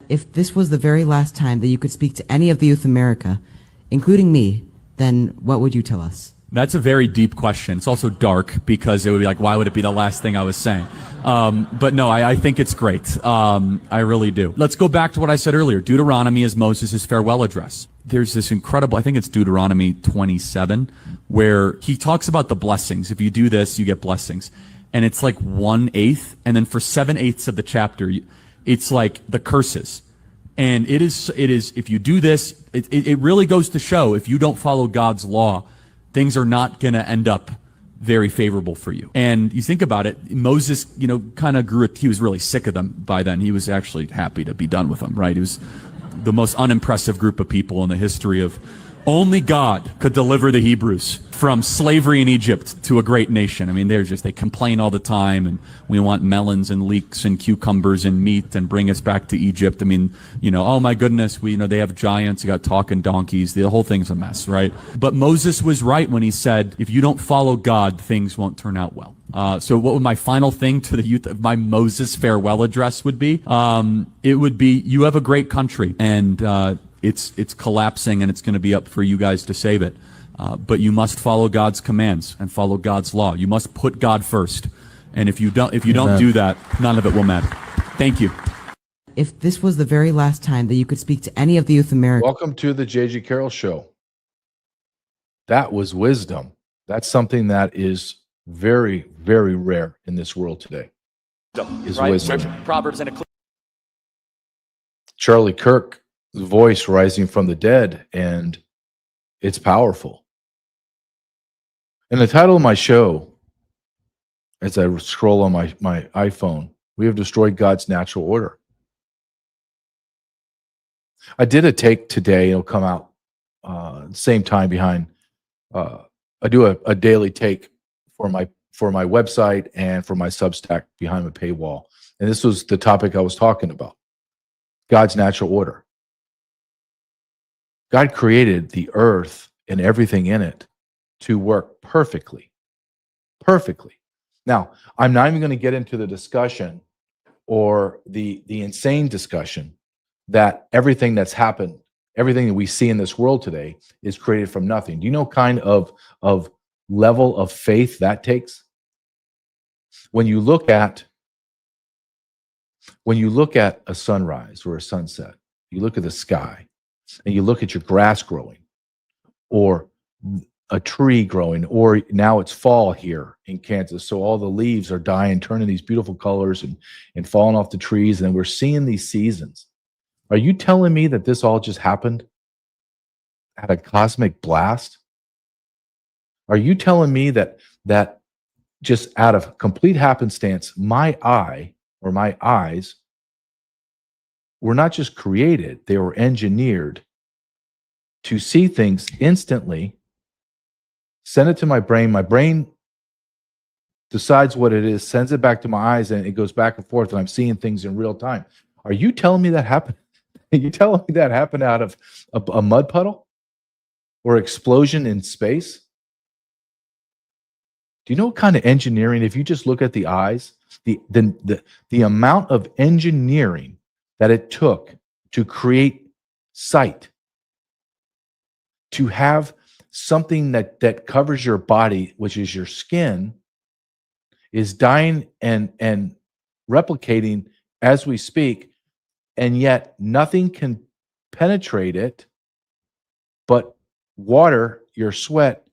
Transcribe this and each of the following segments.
If this was the very last time that you could speak to any of the youth of America, including me, then what would you tell us? That's a very deep question. It's also dark because it would be like, why would it be the last thing I was saying? But no, I think it's great. I really do. Let's go back to what I said earlier. Deuteronomy is Moses' farewell address. There's this incredible, I think it's Deuteronomy 27, where he talks about the blessings. If you do this, you get blessings. And it's like 1/8. And then for 7/8 of the chapter, it's like the curses. And it is, if you do this, it really goes to show if you don't follow God's law, things are not going to end up very favorable for you. And you think about it, Moses, kind of he was really sick of them by then. He was actually happy to be done with them, right? He was the most unimpressive group of people in the history of only God could deliver the Hebrews from slavery in Egypt to a great nation. I mean, they complain all the time, and we want melons and leeks and cucumbers and meat and bring us back to Egypt. I mean, oh my goodness, they have giants, they got talking donkeys, the whole thing's a mess, right? But Moses was right when he said, if you don't follow God, things won't turn out well. So what would my final thing to the youth of my Moses farewell address would be? It would be, you have a great country, and it's collapsing, and it's going to be up for you guys to save it. But you must follow God's commands and follow God's law. You must put God first. And if you don't do that, none of it will matter. Thank you. If this was the very last time that you could speak to any of the youth of America. Welcome to the J.G. Carrell Show. That was wisdom. That's something that is very, very rare in this world today. Is right? Wisdom. Proverbs and Charlie Kirk's voice rising from the dead, and it's powerful. And the title of my show, as I scroll on my iPhone, we have destroyed God's natural order. I did a take today. It'll come out same time behind. I do a daily take for my website and for my Substack behind the paywall. And this was the topic I was talking about: God's natural order. God created the earth and everything in it to work perfectly. Perfectly. Now, I'm not even going to get into the discussion or the insane discussion that everything that's happened, everything that we see in this world today is created from nothing. Do you know kind of level of faith that takes? When you look at a sunrise or a sunset, you look at the sky, and you look at your grass growing, or a tree growing, or now it's fall here in Kansas, so all the leaves are dying, turning these beautiful colors and falling off the trees, and we're seeing these seasons. Are you telling me that this all just happened at a cosmic blast? Are you telling me that just out of complete happenstance, my eye or my eyes were not just created, they were engineered to see things instantly, send it to my brain decides what it is, sends it back to my eyes, and it goes back and forth, and I'm seeing things in real time. Are you telling me that happened? Are you telling me that happened out of a mud puddle or explosion in space? Do you know what kind of engineering, if you just look at the eyes, the amount of engineering that it took to create sight, to have something that covers your body, which is your skin, is dying and replicating as we speak, and yet nothing can penetrate it, but water, your sweat,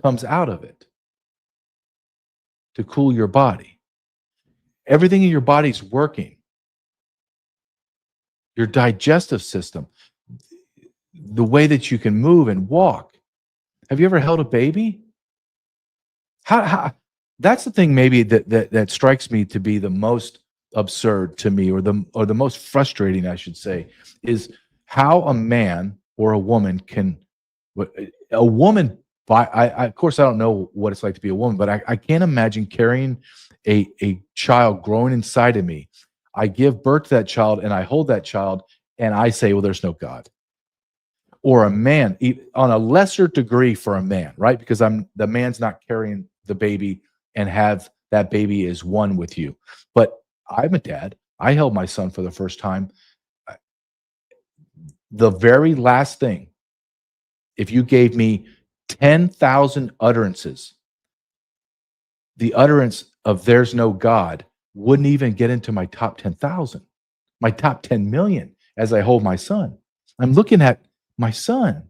comes out of it to cool your body. Everything in your body's working. Your digestive system, the way that you can move and walk. Have you ever held a baby? How that's the thing maybe that strikes me to be the most absurd to me, or the most frustrating, I should say, is how a man or a woman can, a woman, of course I don't know what it's like to be a woman, but I can't imagine carrying a child growing inside of me. I give birth to that child and I hold that child and I say, well, there's no God. Or a man, on a lesser degree for a man, right? Because the man's not carrying the baby and have that baby is one with you. But I'm a dad. I held my son for the first time. The very last thing, if you gave me 10,000 utterances, the utterance of there's no God wouldn't even get into my top 10,000, my top 10 million as I hold my son. I'm looking at my son,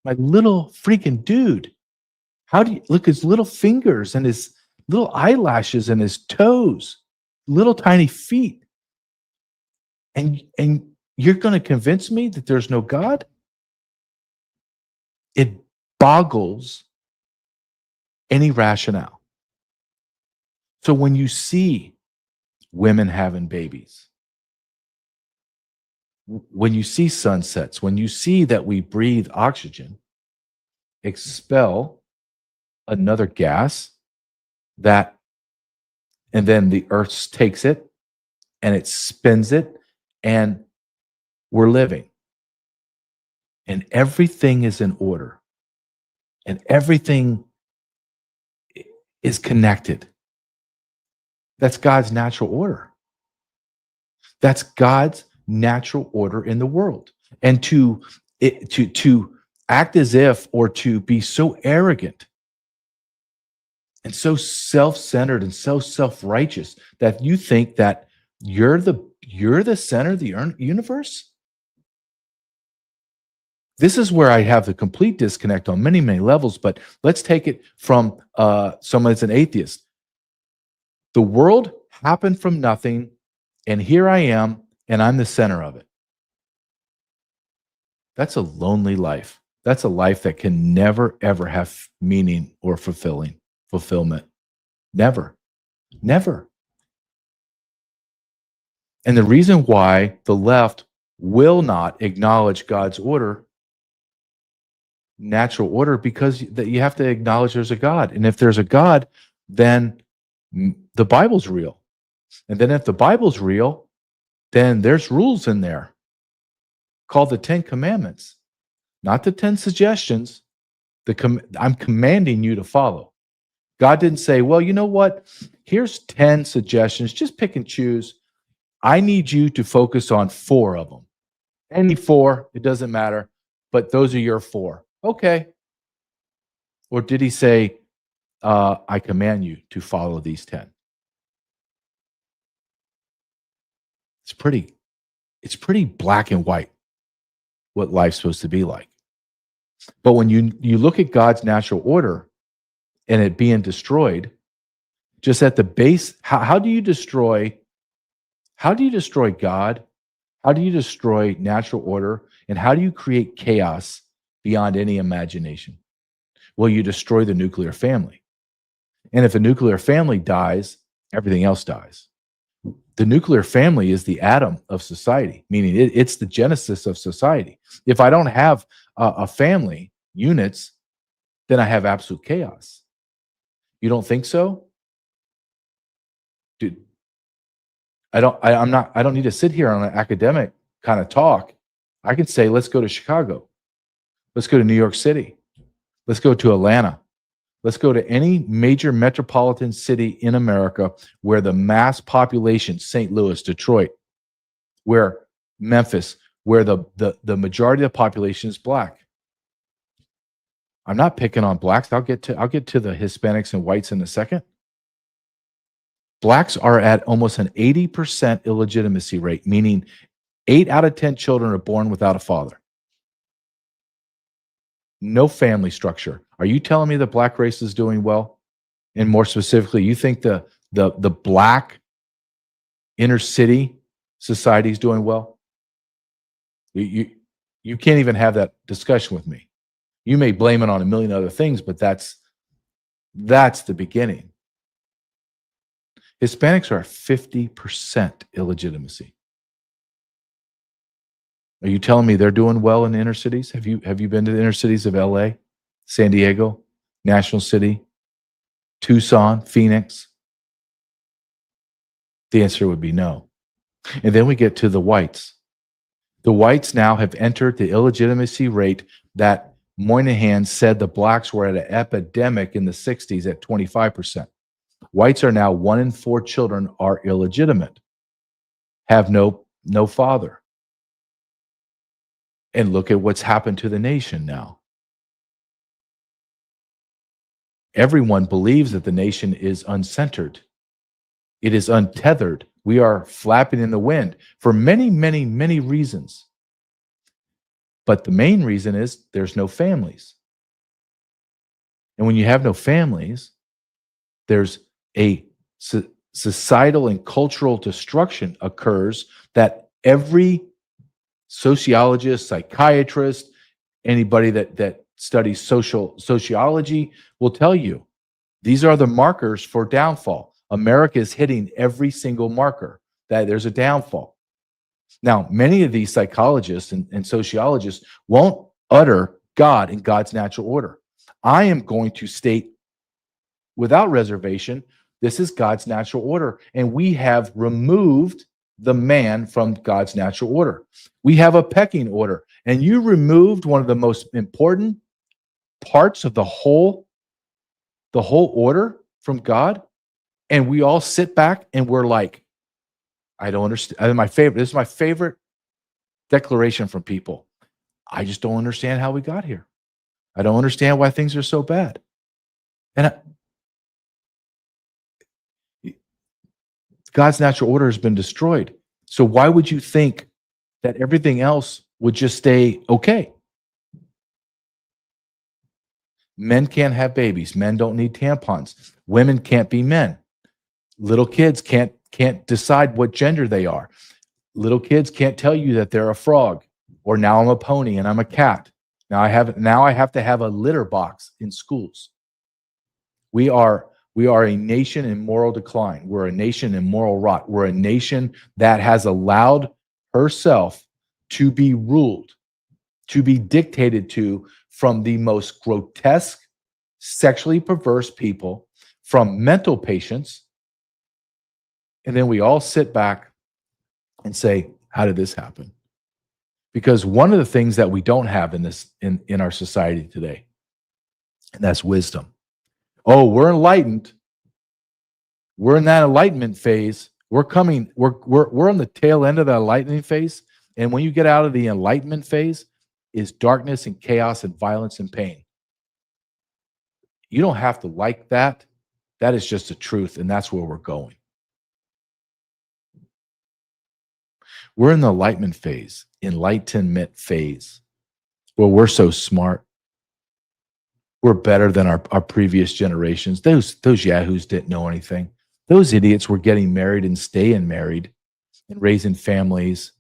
my little freaking dude. How do you look his little fingers and his little eyelashes and his toes, little tiny feet. And you're going to convince me that there's no God? It boggles any rationale. So when you see women having babies, when you see sunsets, when you see that we breathe oxygen, expel another gas that, and then the earth takes it and it spins it, and we're living. And everything is in order. And everything is connected. That's God's natural order. That's God's natural order in the world. And to act as if, or to be so arrogant and so self-centered and so self-righteous that you think that you're the center of the universe. This is where I have the complete disconnect on many, many levels, but let's take it from someone that's an atheist. The world happened from nothing, and here I am, and I'm the center of it. That's a lonely life. That's a life that can never, ever have meaning or fulfillment. Never. Never. And the reason why the left will not acknowledge God's order, natural order, because that you have to acknowledge there's a God. And if there's a God, then the Bible's real. And then if the Bible's real, then there's rules in there called the 10 Commandments, not the 10 suggestions. I'm commanding you to follow. God didn't say, well, you know what? Here's 10 suggestions. Just pick and choose. I need you to focus on 4 of them. Any 4, it doesn't matter, but those are your 4. Okay. Or did he say, I command you to follow these 10? It's pretty black and white what life's supposed to be like. But when you look at God's natural order and it being destroyed, just at the base, how do you destroy God? How do you destroy natural order? And how do you create chaos beyond any imagination? Well, you destroy the nuclear family. And if a nuclear family dies, everything else dies. The nuclear family is the atom of society, meaning it's the genesis of society. If I don't have a family units, then I have absolute chaos. You don't think so? Dude, I don't need to sit here on an academic kind of talk. I can say, let's go to Chicago. Let's go to New York City. Let's go to Atlanta. Let's go to any major metropolitan city in America where the mass population, St. Louis, Detroit, where Memphis, where the majority of the population is black. I'm not picking on blacks. I'll get to the Hispanics and whites in a second. Blacks are at almost an 80% illegitimacy rate, meaning 8 out of 10 children are born without a father. No family structure. Are you telling me the black race is doing well? And more specifically, you think the black inner city society is doing well? You can't even have that discussion with me. You may blame it on a million other things, but that's the beginning. Hispanics are at 50% illegitimacy. Are you telling me they're doing well in the inner cities? Have you been to the inner cities of LA, San Diego, National City, Tucson, Phoenix? The answer would be no. And then we get to the whites. The whites now have entered the illegitimacy rate that Moynihan said the blacks were at an epidemic in the 60s at 25%. Whites are now 1 in 4 children are illegitimate, have no father. And look at what's happened to the nation now. Everyone believes that the nation is uncentered. It is untethered. We are flapping in the wind for many, many, many reasons. But the main reason is there's no families. And when you have no families, there's a societal and cultural destruction occurs that every sociologist, psychiatrist, anybody that studies sociology will tell you. These are the markers for downfall. America is hitting every single marker that there's a downfall. Now, many of these psychologists and sociologists won't utter God and God's natural order. I am going to state without reservation, this is God's natural order. And we have removed the man from God's natural order. We have a pecking order. And you removed one of the most important parts of the whole order from God. And we all sit back and we're like, I don't understand. This is my favorite declaration from people. I just don't understand how we got here. I don't understand why things are so bad. And God's natural order has been destroyed. So why would you think that everything else would just stay okay? Men can't have babies. Men don't need tampons. Women can't be men. Little kids can't decide what gender they are. Little kids can't tell you that they're a frog, or now I'm a pony and I'm a cat. Now I have to have a litter box in schools. We are a nation in moral decline. We're a nation in moral rot. We're a nation that has allowed herself to be ruled, to be dictated to from the most grotesque, sexually perverse people, from mental patients. And then we all sit back and say, how did this happen? Because one of the things that we don't have in our society today, and that's wisdom. Oh, we're enlightened. We're in that enlightenment phase. We're on the tail end of that enlightenment phase. And when you get out of the enlightenment phase, is darkness and chaos and violence and pain. You don't have to like that. That is just the truth, and that's where we're going. We're in the enlightenment phase, where we're so smart. We're better than our previous generations. Those yahoos didn't know anything. Those idiots were getting married and staying married and raising families.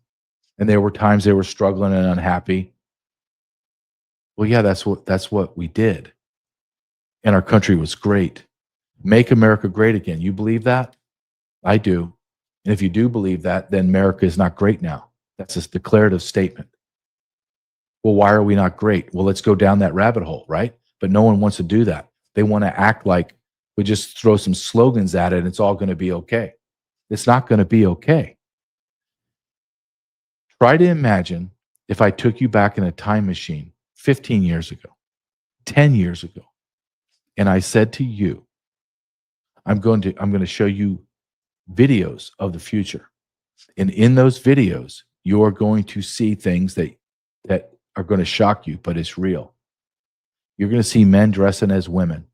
And there were times they were struggling and unhappy. Well, yeah, that's what we did. And our country was great. Make America great again. You believe that? I do. And if you do believe that, then America is not great now. That's a declarative statement. Well, why are we not great? Well, let's go down that rabbit hole, right? But no one wants to do that. They want to act like we just throw some slogans at it and it's all going to be okay. It's not going to be okay. Try to imagine if I took you back in a time machine 15 years ago, 10 years ago, and I said to you, I'm going to show you videos of the future. And in those videos, you're going to see things that are going to shock you, but it's real. You're going to see men dressing as women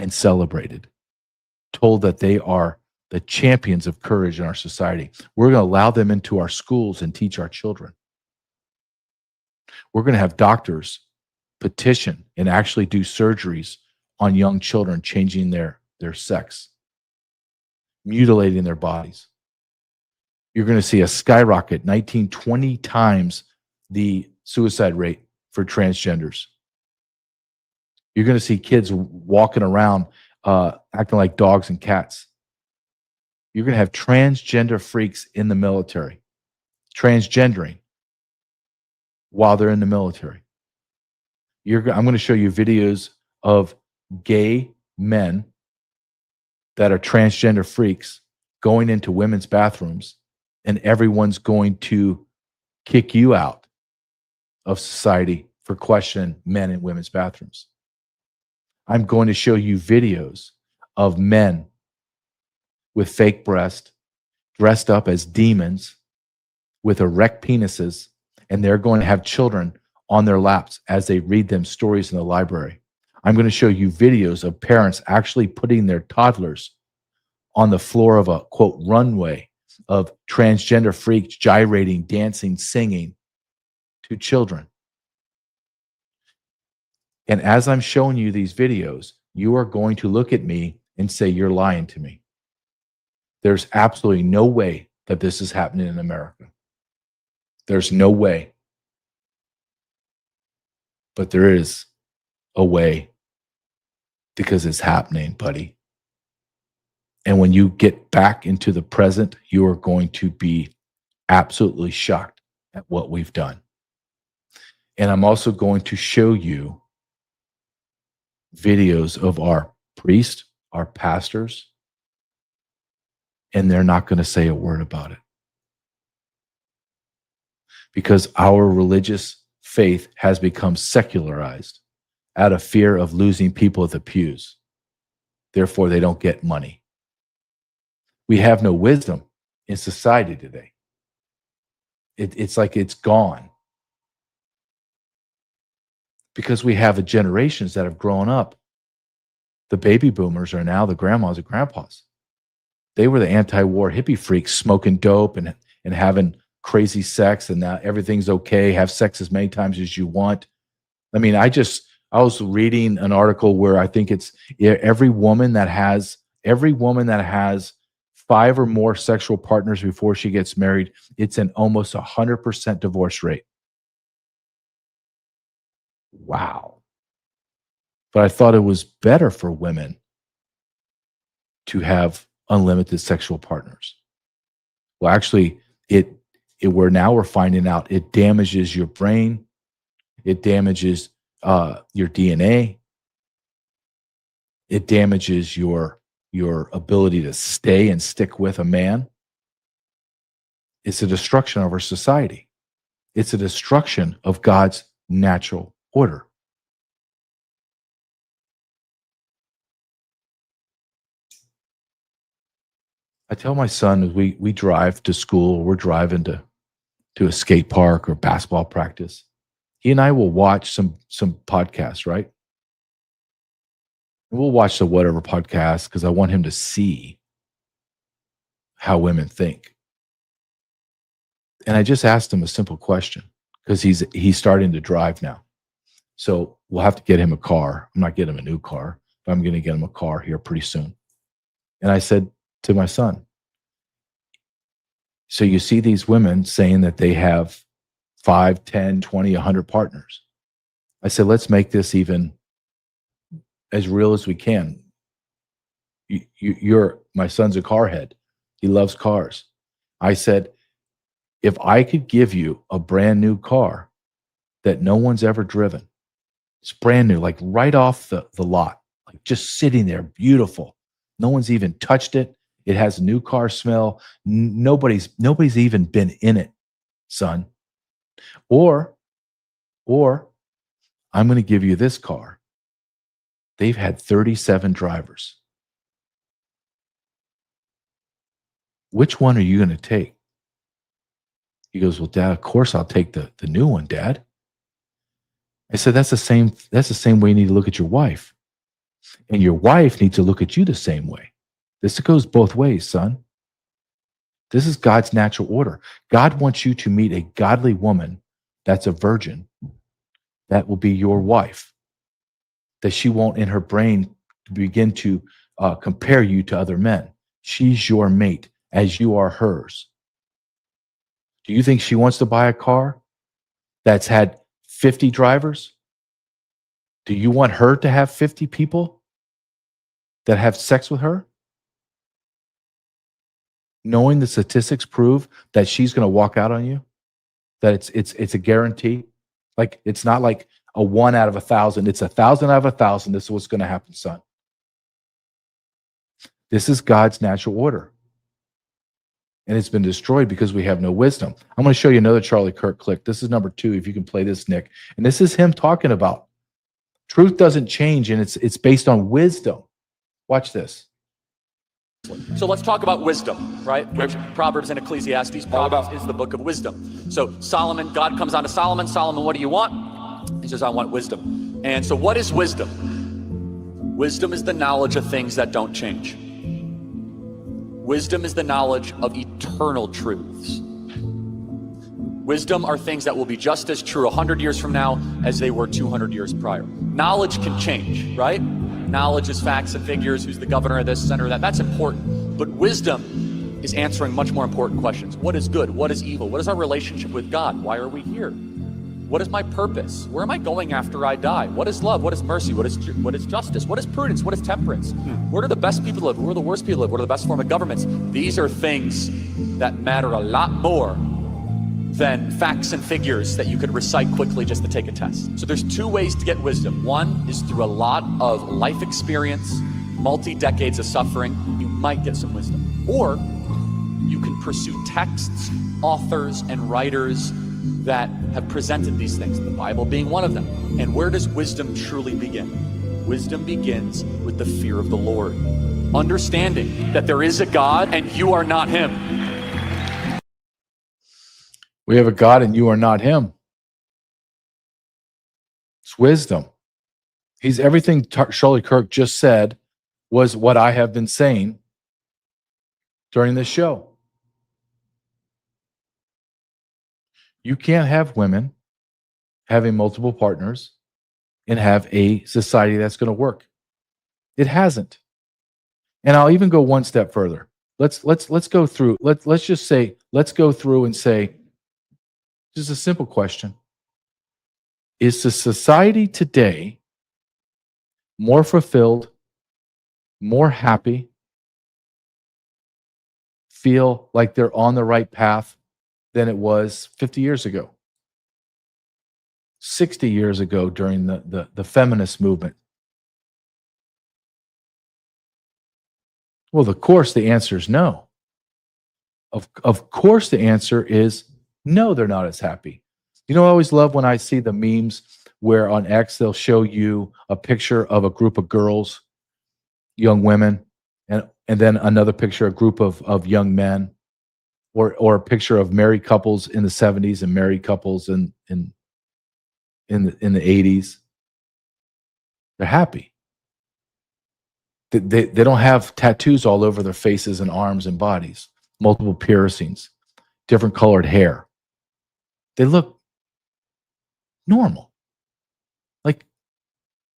and celebrated, told that they are the champions of courage in our society. We're going to allow them into our schools and teach our children. We're going to have doctors petition and actually do surgeries on young children, changing their sex, mutilating their bodies. You're going to see a skyrocket, 19, 20 times the suicide rate for transgenders. You're going to see kids walking around acting like dogs and cats. You're going to have transgender freaks in the military, transgendering while they're in the military. I'm going to show you videos of gay men that are transgender freaks going into women's bathrooms, and everyone's going to kick you out of society for questioning men in women's bathrooms. I'm going to show you videos of men with fake breasts, dressed up as demons, with erect penises, and they're going to have children on their laps as they read them stories in the library. I'm going to show you videos of parents actually putting their toddlers on the floor of a, quote, runway of transgender freaks gyrating, dancing, singing to children. And as I'm showing you these videos, you are going to look at me and say, you're lying to me. There's absolutely no way that this is happening in America. There's no way. But there is a way, because it's happening, buddy. And when you get back into the present, you are going to be absolutely shocked at what we've done. And I'm also going to show you videos of our priests, our pastors, and they're not going to say a word about it. Because our religious faith has become secularized out of fear of losing people at the pews. Therefore, they don't get money. We have no wisdom in society today. It's like it's gone. Because we have generations that have grown up. The baby boomers are now the grandmas and grandpas. They were the anti-war hippie freaks smoking dope and having crazy sex, and now everything's okay. Have sex as many times as you want. I mean, I was reading an article where I think it's every woman that has 5 or more sexual partners before she gets married, it's an almost 100% divorce rate. Wow. But I thought it was better for women to have unlimited sexual partners. Well, actually, we're finding out it damages your brain, it damages your DNA, it damages your ability to stay and stick with a man. It's a destruction of our society. It's a destruction of God's natural order. I tell my son as we drive to school, we're driving to a skate park or basketball practice. He and I will watch some podcasts, right? We'll watch the whatever podcast because I want him to see how women think. And I just asked him a simple question because he's starting to drive now. So we'll have to get him a car. I'm not getting him a new car, but I'm going to get him a car here pretty soon. And I said to my son, so you see these women saying that they have 5, 10, 20, 100 partners. I said, let's make this even as real as we can. My son's a car head. He loves cars. I said, if I could give you a brand new car that no one's ever driven, it's brand new, like right off the lot, like just sitting there, beautiful. No one's even touched it. It has a new car smell. Nobody's even been in it, son. Or I'm going to give you this car. They've had 37 drivers. Which one are you going to take? He goes, well, Dad, of course I'll take the new one, Dad. I said, that's the same way you need to look at your wife. And your wife needs to look at you the same way. This goes both ways, son. This is God's natural order. God wants you to meet a godly woman that's a virgin that will be your wife, that she won't in her brain begin to compare you to other men. She's your mate as you are hers. Do you think she wants to buy a car that's had 50 drivers? Do you want her to have 50 people that have sex with her? Knowing the statistics prove that she's going to walk out on you, that it's a guarantee. Like it's not like a 1 out of 1,000. It's 1,000 out of 1,000. This is what's going to happen, son. This is God's natural order. And it's been destroyed because we have no wisdom. I'm going to show you another Charlie Kirk clip. This is number 2, if you can play this, Nick. And this is him talking about truth doesn't change, and it's based on wisdom. Watch this. So let's talk about wisdom, right? Which Proverbs and Ecclesiastes. Proverbs is the book of wisdom. So Solomon, God comes on to Solomon. Solomon, what do you want? He says, I want wisdom. And so what is wisdom? Wisdom is the knowledge of things that don't change. Wisdom is the knowledge of eternal truths. Wisdom are things that will be just as true 100 years from now as they were 200 years prior. Knowledge can change, right? Knowledge is facts and figures, who's the governor of this, center of that. That's important. But wisdom is answering much more important questions. What is good? What is evil? What is our relationship with God? Why are we here? What is my purpose? Where am I going after I die? What is love? What is mercy? What is justice? What is prudence? What is temperance? Where do the best people live? Where do the worst people live? What are the best form of governments? These are things that matter a lot more than facts and figures that you could recite quickly just to take a test. So there's two ways to get wisdom. One is through a lot of life experience, multi-decades of suffering. You might get some wisdom. Or you can pursue texts, authors, and writers that have presented these things, the Bible being one of them. And where does wisdom truly begin? Wisdom begins with the fear of the Lord. Understanding that there is a God and you are not him. We have a God and you are not him. It's wisdom. He's everything Charlie Kirk just said was what I have been saying during this show. You can't have women having multiple partners and have a society that's going to work. It hasn't. And I'll even go one step further. Let's go through. Let's just say, let's go through and say, just a simple question. Is the society today more fulfilled, more happy, feel like they're on the right path than it was 50 years ago, 60 years ago during the feminist movement? Well, of course, the answer is no. Of course, the answer is no, they're not as happy. You know, I always love when I see the memes where on X, they'll show you a picture of a group of girls, young women, and then another picture, a group of young men, or a picture of married couples in the 70s and married couples in the 80s. They're happy. They don't have tattoos all over their faces and arms and bodies, multiple piercings, different colored hair. They look normal. Like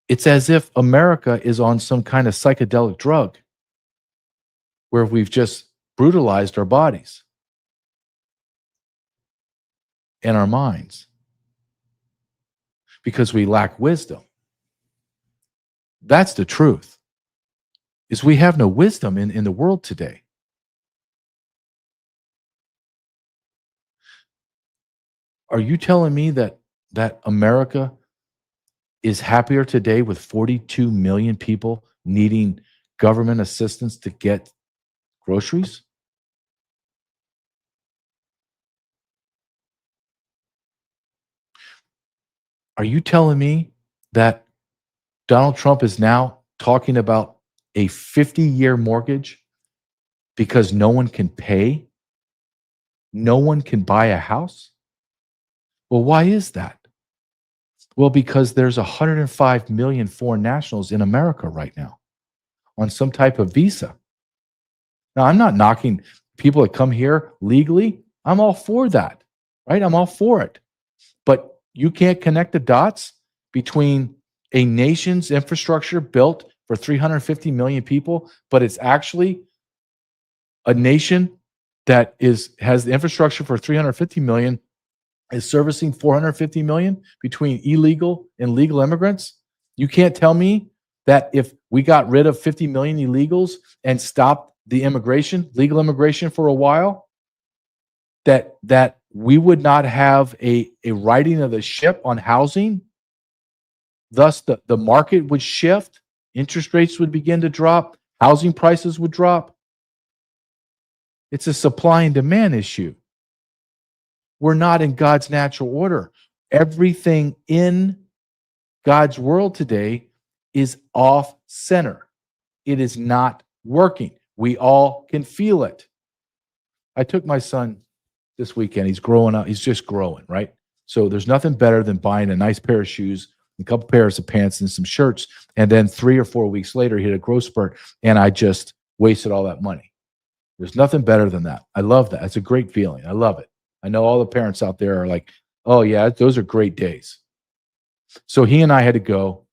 it's as if America is on some kind of psychedelic drug where we've just brutalized our bodies and our minds because we lack wisdom. That's the truth, is we have no wisdom in the world today. Are you telling me that America is happier today with 42 million people needing government assistance to get groceries? Are you telling me that Donald Trump is now talking about a 50-year mortgage because no one can pay? No one can buy a house? Well, why is that? Well, because there's 105 million foreign nationals in America right now on some type of visa. Now, I'm not knocking people that come here legally. I'm all for that, right? I'm all for it. But you can't connect the dots between a nation's infrastructure built for 350 million people, but it's actually a nation that has the infrastructure for 350 million, is servicing 450 million between illegal and legal immigrants. You can't tell me that if we got rid of 50 million illegals and stopped the legal immigration for a while, that we would not have a righting of the ship on housing. Thus, the market would shift, interest rates would begin to drop, housing prices would drop. It's a supply and demand issue. We're not in God's natural order. Everything in God's world today is off center. It is not working. We all can feel it. I took my son this weekend. He's growing up. He's just growing, right? So there's nothing better than buying a nice pair of shoes, a couple pairs of pants, and some shirts. And then 3 or 4 weeks later, he had a growth spurt, and I just wasted all that money. There's nothing better than that. I love that. It's a great feeling. I love it. I know all the parents out there are like, oh, yeah, those are great days. So he and I had to go,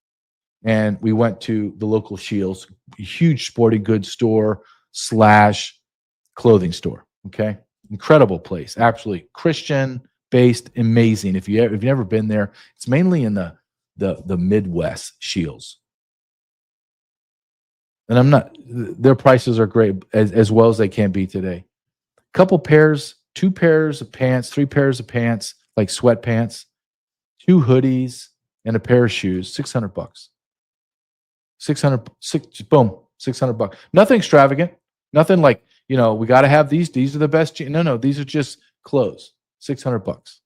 and we went to the local Shields, a huge sporting goods store / clothing store. Okay. Incredible place. Absolutely Christian based, amazing. If you've never been there, it's mainly in the Midwest Shields. And their prices are great as well as they can be today. Couple pairs, 2 pairs of pants, 3 pairs of pants, like sweatpants, 2 hoodies, and a pair of shoes, $600. Boom, $600. Nothing extravagant. Nothing like, we got to have these. These are the best. No, these are just clothes. $600.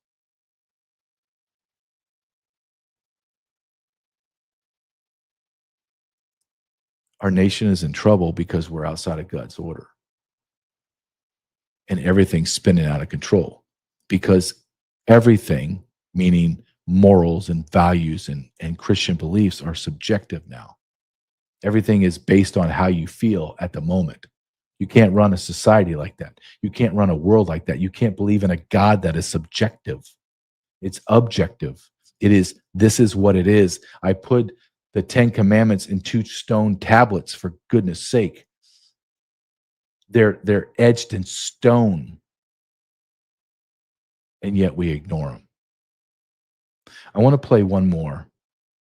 Our nation is in trouble because we're outside of God's order. And everything's spinning out of control because everything, meaning morals and values and Christian beliefs, are subjective now. Everything is based on how you feel at the moment. You can't run a society like that. You can't run a world like that. You can't believe in a God that is subjective. It's objective. This is what it is. I put the 10 Commandments in 2 stone tablets, for goodness sake. They're etched in stone, and yet we ignore them. I want to play one more.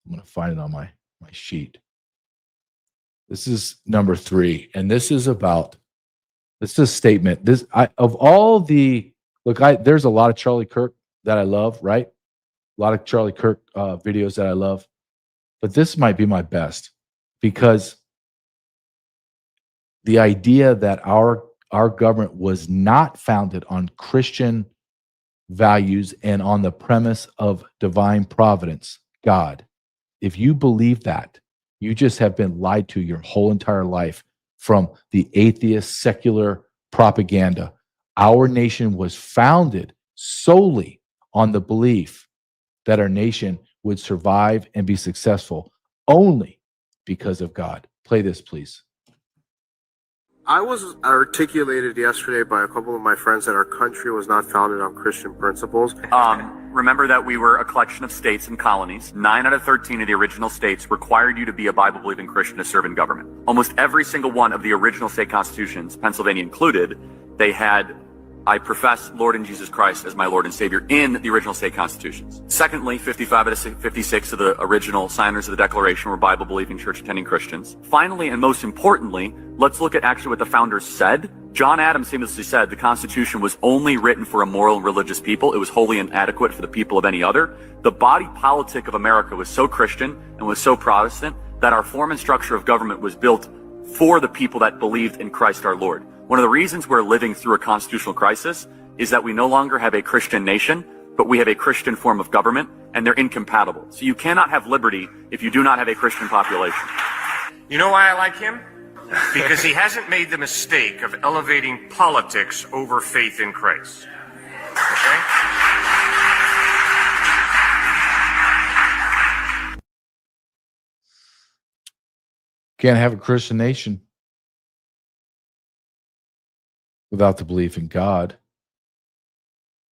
I'm going to find it on my sheet. This is number 3, and this is a statement. There's a lot of Charlie Kirk that I love, right? A lot of Charlie Kirk videos that I love, but this might be my best, because the idea that our government was not founded on Christian values and on the premise of divine providence, God. If you believe that, you just have been lied to your whole entire life from the atheist secular propaganda. Our nation was founded solely on the belief that our nation would survive and be successful only because of God. Play this, please. I was articulated yesterday by a couple of my friends that our country was not founded on Christian principles. Remember that we were a collection of states and colonies. 9 out of 13 of the original states required you to be a Bible-believing Christian to serve in government. Almost every single one of the original state constitutions, Pennsylvania included, they had, I profess Lord and Jesus Christ as my Lord and Savior in the original state constitutions. Secondly, 55 out of 56 of the original signers of the Declaration were Bible-believing, church-attending Christians. Finally, and most importantly, let's look at actually what the founders said. John Adams famously said the Constitution was only written for a moral and religious people. It was wholly inadequate for the people of any other. The body politic of America was so Christian and was so Protestant that our form and structure of government was built for the people that believed in Christ our Lord. One of the reasons we're living through a constitutional crisis is that we no longer have a Christian nation, but we have a Christian form of government, and they're incompatible. So you cannot have liberty if you do not have a Christian population. You know why I like him? Because he hasn't made the mistake of elevating politics over faith in Christ. Okay? Can't have a Christian nation without the belief in God.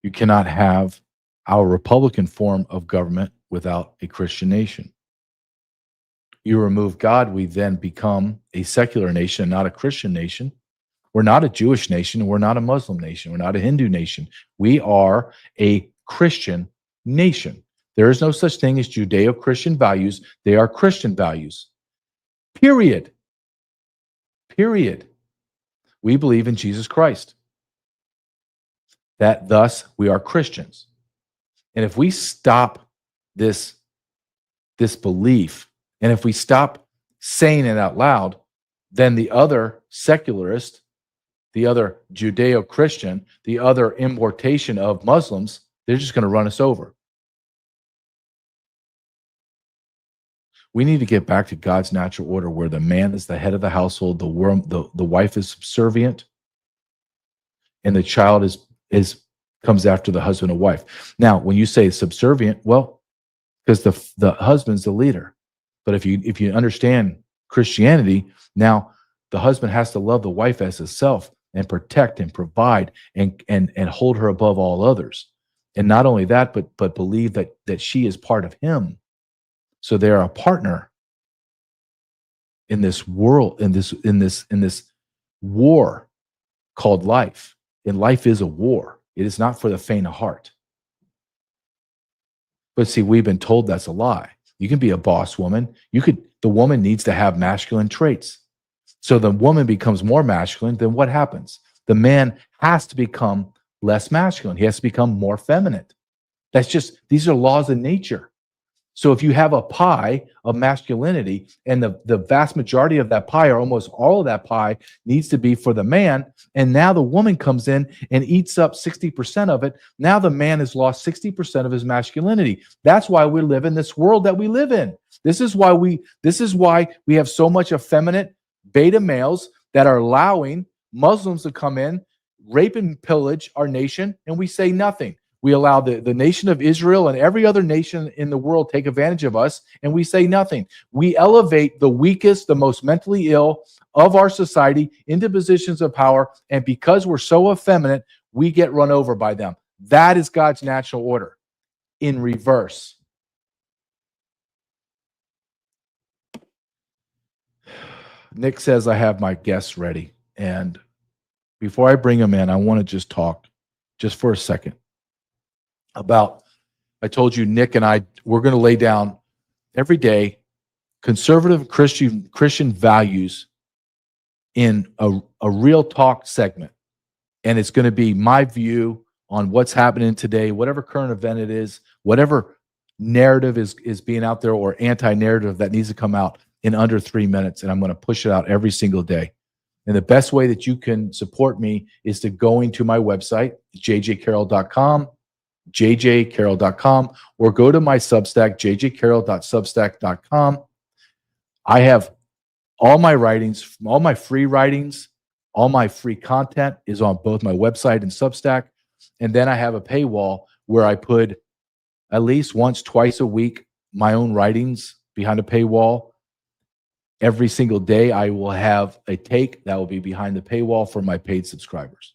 You cannot have our Republican form of government without a Christian nation. You remove God, we then become a secular nation, not a Christian nation. We're not a Jewish nation. We're not a Muslim nation. We're not a Hindu nation. We are a Christian nation. There is no such thing as Judeo-Christian values. They are Christian values. Period. Period. We believe in Jesus Christ. That thus we are Christians. And if we stop this belief, and if we stop saying it out loud, then the other secularist, the other Judeo-Christian, the other importation of Muslims, they're just going to run us over. We need to get back to God's natural order where the man is the head of the household, the wife is subservient, and the child is comes after the husband and wife. Now, when you say subservient, well, because the husband's the leader. But if you understand Christianity, now the husband has to love the wife as himself and protect and provide and hold her above all others. And not only that, but believe that she is part of him. So they're a partner in this world, in this war called life. And life is a war. It is not for the faint of heart. But see, we've been told that's a lie. You can be a boss woman. The woman needs to have masculine traits. So the woman becomes more masculine, then what happens? The man has to become less masculine. He has to become more feminine. These are laws of nature. So if you have a pie of masculinity and the vast majority of that pie, or almost all of that pie, needs to be for the man, and now the woman comes in and eats up 60% of it, now the man has lost 60% of his masculinity. That's why we live in this world that we live in. This is why we have so much effeminate beta males that are allowing Muslims to come in, rape and pillage our nation, and we say nothing. We allow the nation of Israel and every other nation in the world take advantage of us, and we say nothing. We elevate the weakest, the most mentally ill of our society into positions of power, and because we're so effeminate, we get run over by them. That is God's natural order in reverse. Nick says I have my guests ready, and before I bring them in, I want to just talk just for a second about, I told you, Nick and we're going to lay down every day conservative Christian values in a real talk segment. And it's going to be my view on what's happening today, whatever current event it is, whatever narrative is being out there or anti-narrative that needs to come out in under 3 minutes. And I'm going to push it out every single day. And the best way that you can support me is to going to my website, jjcarrell.com, jjcarrell.com, or go to my Substack, jjcarrell.substack.com. I have all my writings, all my free writings, all my free content is on both my website and Substack. And then I have a paywall where I put at least once, twice a week, my own writings behind a paywall. Every single day, I will have a take that will be behind the paywall for my paid subscribers.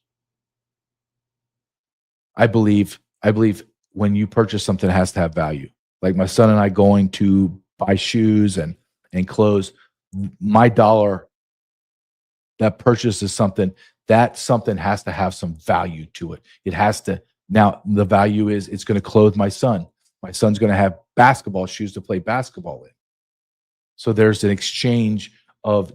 I believe when you purchase something, it has to have value. Like my son and I going to buy shoes and clothes, my dollar that purchases something, that something has to have some value to it. It has to. Now, the value is it's going to clothe my son. My son's going to have basketball shoes to play basketball in. So there's an exchange of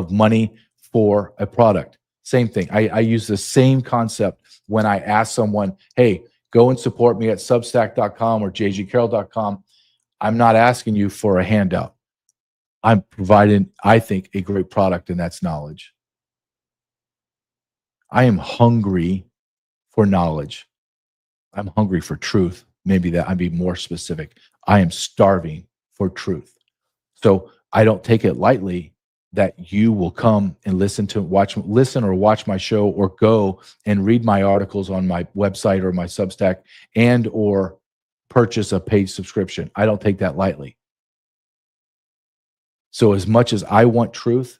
money for a product. Same thing. I use the same concept when I ask someone, hey, go and support me at substack.com or jjcarrell.com. I'm not asking you for a handout. I'm providing, I think, a great product, and that's knowledge. I am hungry for knowledge. I'm hungry for truth. Maybe that I'd be more specific. I am starving for truth. So I don't take it lightly that you will come and listen or watch my show, or go and read my articles on my website or my Substack, and or purchase a paid subscription. I don't take that lightly. So as much as I want truth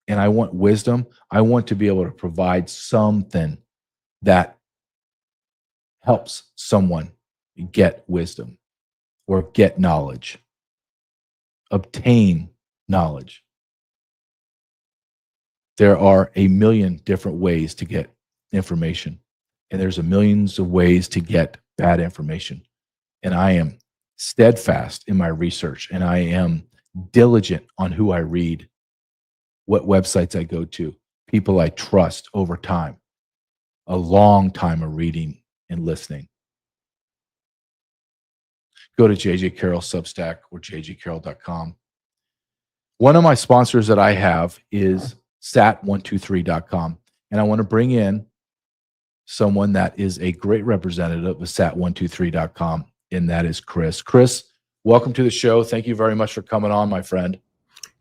and I want wisdom, I want to be able to provide something that helps someone get wisdom or get knowledge, obtain knowledge. There are a million different ways to get information, and there's a millions of ways to get bad information. And I am steadfast in my research, and I am diligent on who I read, what websites I go to, people I trust over time, a long time of reading and listening. Go to JJ Carrell Substack or jjcarrell.com. One of my sponsors that I have is sat123.com. And I want to bring in someone that is a great representative of sat123.com, and that is Chris. Chris, welcome to the show. Thank you very much for coming on, my friend.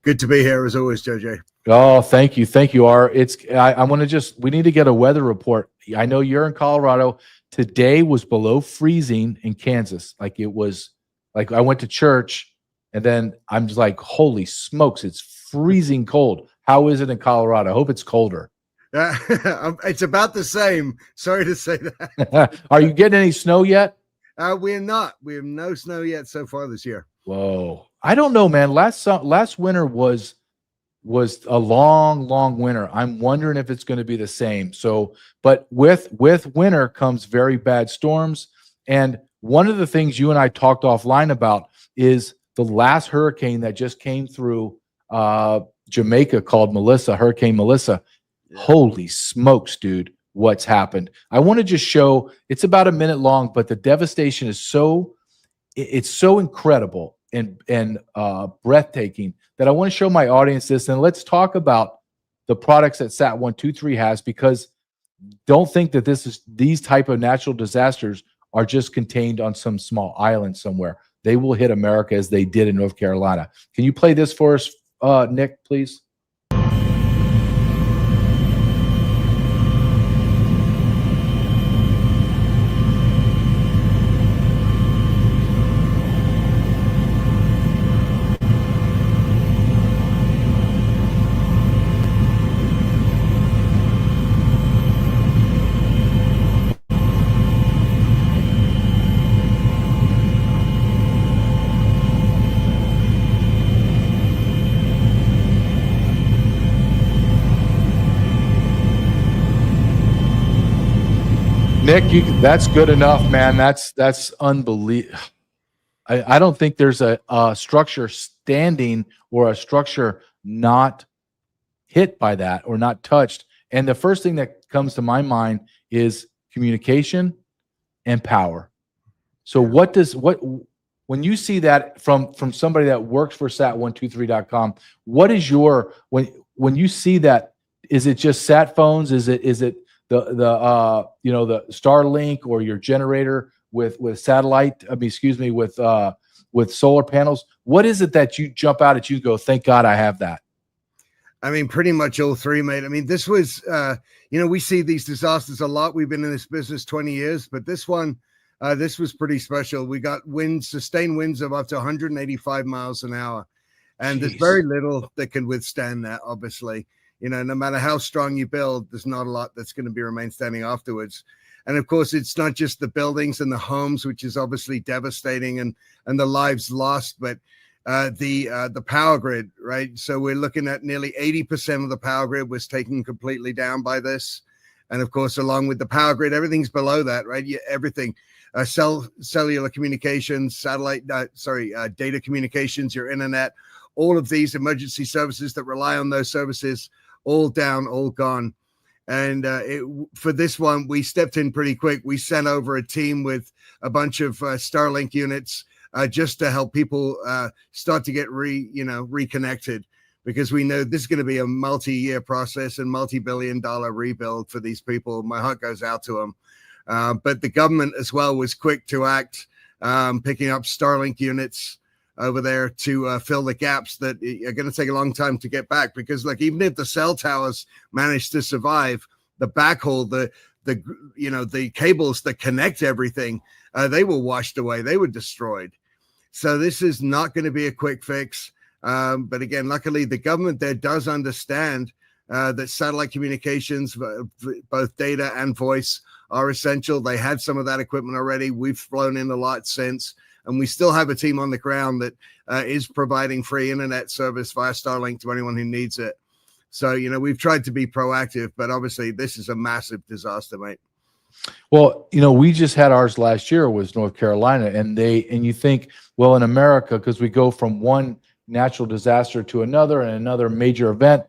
Good to be here as always, JJ. Oh, thank you. Thank you, R. I want to we need to get a weather report. I know you're in Colorado. Today was below freezing in Kansas. Like it was, like I went to church and then I'm just like, holy smokes, it's freezing cold. How is it in Colorado? I hope it's colder. It's about the same. Sorry to say that. Are you getting any snow yet? We're not. We have no snow yet so far this year. Whoa. I don't know, man. Last winter was a long winter. I'm wondering if it's going to be the same. So, but with winter comes very bad storms. And one of the things you and I talked offline about is the last hurricane that just came through Jamaica called Hurricane Melissa. Yeah. Holy smokes, dude. What's happened? I want to just show, it's about a minute long, but the devastation is it's so incredible and breathtaking that I want to show my audience this. And let's talk about the products that Sat123 has, because don't think that these type of natural disasters are just contained on some small island somewhere. They will hit America as they did in North Carolina. Can you play this for us, Nick, please? Nick, that's good enough, man. That's unbelievable. I don't think there's a structure standing or a structure not hit by that or not touched. And the first thing that comes to my mind is communication and power. So when you see that from somebody that works for sat123.com, what is your, when you see that, is it just sat phones? Is it the Starlink or your generator with satellite? With solar panels? What is it that you jump out at you and go, thank God I have that? I mean, pretty much all three, mate. I mean, this was, we see these disasters a lot. We've been in this business 20 years, but this one, this was pretty special. We got sustained winds of up to 185 miles an hour. And There's very little that can withstand that, obviously. No matter how strong you build, there's not a lot that's going to remain standing afterwards. And of course, it's not just the buildings and the homes, which is obviously devastating and the lives lost, but the power grid, right? So we're looking at nearly 80% of the power grid was taken completely down by this. And of course, along with the power grid, everything's below that, right? Everything, cellular communications, data communications, your internet, all of these emergency services that rely on those services, all down, all gone. And for this one, we stepped in pretty quick. We sent over a team with a bunch of Starlink units just to help people start to get reconnected, because we know this is going to be a multi-year process and multi-billion-dollar rebuild for these people. My heart goes out to them. But the government as well was quick to act, picking up Starlink units over there to fill the gaps that are going to take a long time to get back. Because even if the cell towers manage to survive, the backhaul, the cables that connect everything, they were washed away. They were destroyed. So this is not going to be a quick fix. But again, luckily the government there does understand that satellite communications, both data and voice, are essential. They had some of that equipment already. We've flown in a lot since. And we still have a team on the ground that is providing free internet service via Starlink to anyone who needs it. So, we've tried to be proactive, but obviously this is a massive disaster, mate. Well, we just had ours last year, was North Carolina, and you think, well, in America, because we go from one natural disaster to another and another major event,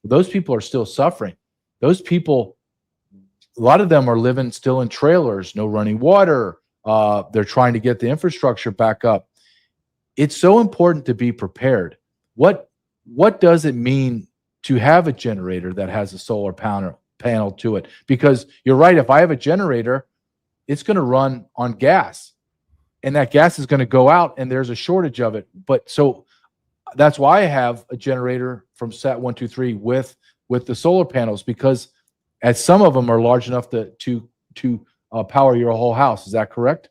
those people are still suffering. Those people, a lot of them are living still in trailers, no running water. They're trying to get the infrastructure back up. It's so important to be prepared. What does it mean to have a generator that has a solar panel to it? Because you're right, if I have a generator, it's going to run on gas. and that gas is going to go out, and there's a shortage of it. But so that's why I have a generator from Sat 123 with the solar panels, because as some of them are large enough to power your whole house. Is that correct?